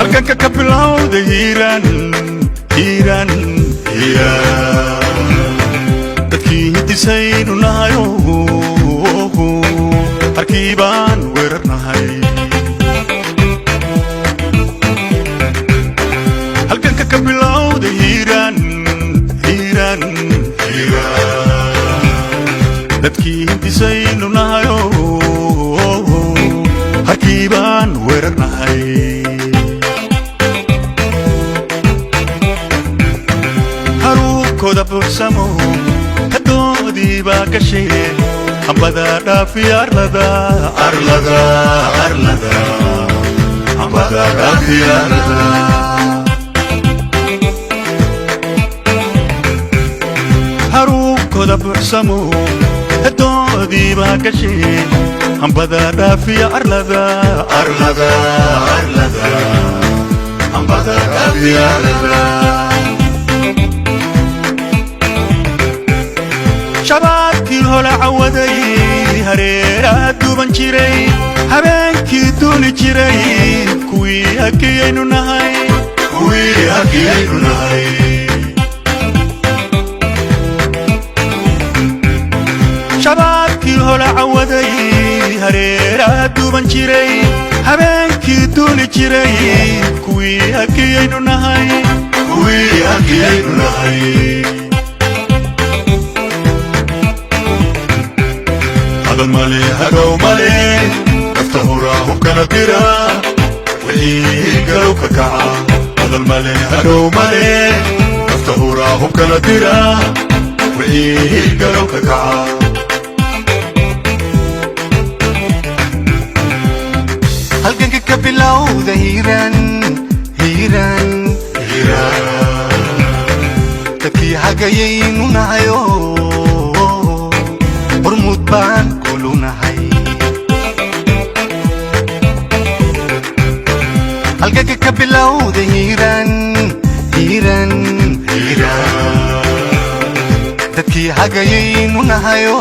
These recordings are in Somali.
halkan ka bilowda hiiraan hiiraan hiiraan dadkii hintisaynu nahayo harkii baan weerarnahay halkan ka bilowda hiiraan hiiraan hiiraan dadkii hintisaynu nahayo harkii baan weerarnahay haruubkooda buuxsamo hadoodii baa gashay hambada dhaafi arlada arlada arlada hambada dhaafi arlada haruubkooda buuxsamo hadoodii baa gashay hambada dhaafi arlada arlada arlada hambada dhaafi arlada shabaabkii hola cawaday hareeraha duuban jiray habeenkii duuli jiray kuwii hakiyaynu nahay kuwii hakiyaynu nahay shabaabkii hola cawaday hareeraha duuban jiray habeenkii duuli jiray kuwii hakiyaynu nahay kuwii hakiyaynu nahay هذا المالي هذا ومالي نفته راهو كان ديرا وحيه قالوا ككعا هذا المالي هذا ومالي نفته راهو كان ديرا وحيه قالوا ككعا هل كان كبلاو ذا هيران هيران هيران تكي حقايين ونهايو برمود بان كلنا هاي هلقاك كبلاو ذا هيران هيران هيران تدكي حقايين ونهايو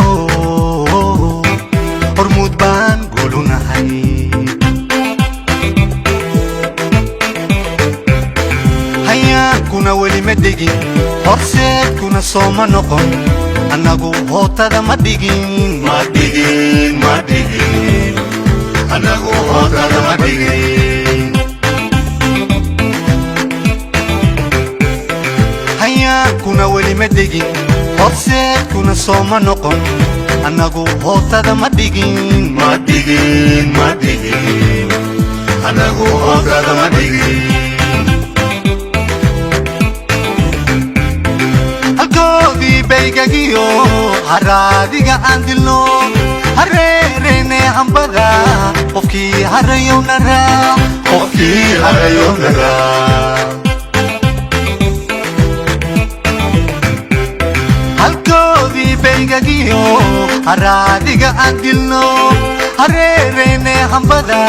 برمود بان كلنا هاي هيا كنا ولي مدقين حرسات كنا صوما نقم anagu hootada ma dhigin anagu hootada ma dhigin hayaankuna weli ma dhigin horseedkuna sooma noqon anagu hootada ma dhigin anagu hootada ma dhigin baygagiyo haraadiga aan dilno hareerene hambada qofkii harayow naraa qofkii harayow naraa halkoodii baygagiyo haraadiga aan dilno hareerene hambada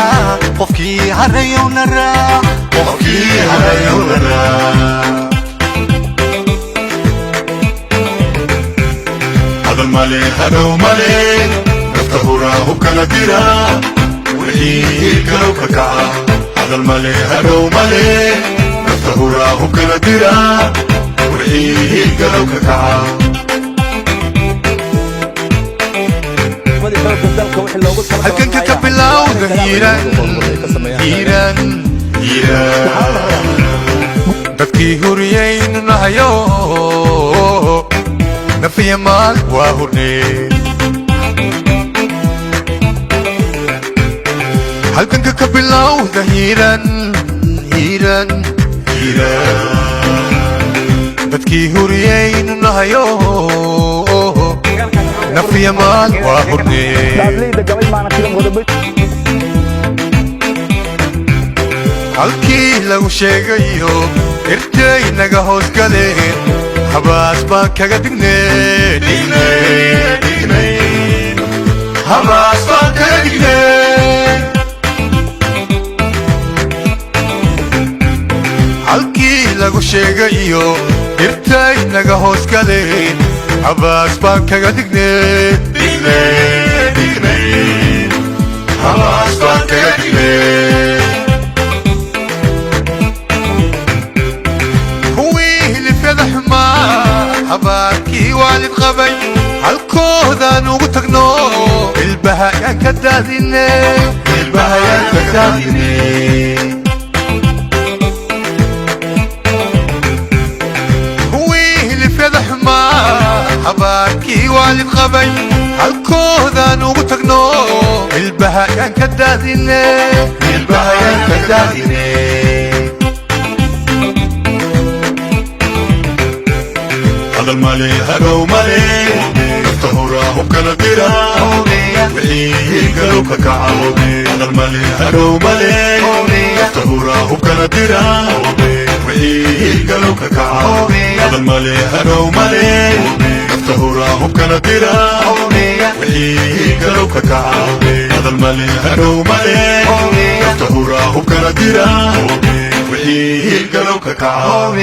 qofkii harayow naraa qofkii harayow naraa هذا المالي هذا ومالي نفته راهو كان ديرا وحيه قالوا ككعا هذا المالي هذا ومالي نفته راهو كان ديرا وحيه قالوا ككعا هل كنت كبلاو هيران هيران هيران dadkii huriyaynu nahayo نفي مال وهرني هل كنك كبلاو ذهيرا هيرا هيرا بدكي هوريين نهايو نفي مال وهرني halkii lagu sheegayo irtay naga hoos galeen habaas baan kaga dignay habaas baan kaga dignay halkii lagu sheegayo irtay naga hoos galeen habaas baan kaga dignay habaas baan kaga dignay كداديني البهايا كداديني ويلي فضح ما حباكي والد غبي هالكوذا نوتقنو البهايا كداديني البهايا كداديني هذا المالي هدو مالي افتهوراه كلا ديرا وحيه قالوا ككعب هذا المالي هدو مالي افتهوراه كلا ديرا وحيه قالوا ككعب هذا المالي هدو مالي افتهوراه كلا ديرا وحيه قالوا ككعب هذا المالي هدو مالي افتهوراه كلا ديرا وحيه قالوا ككعب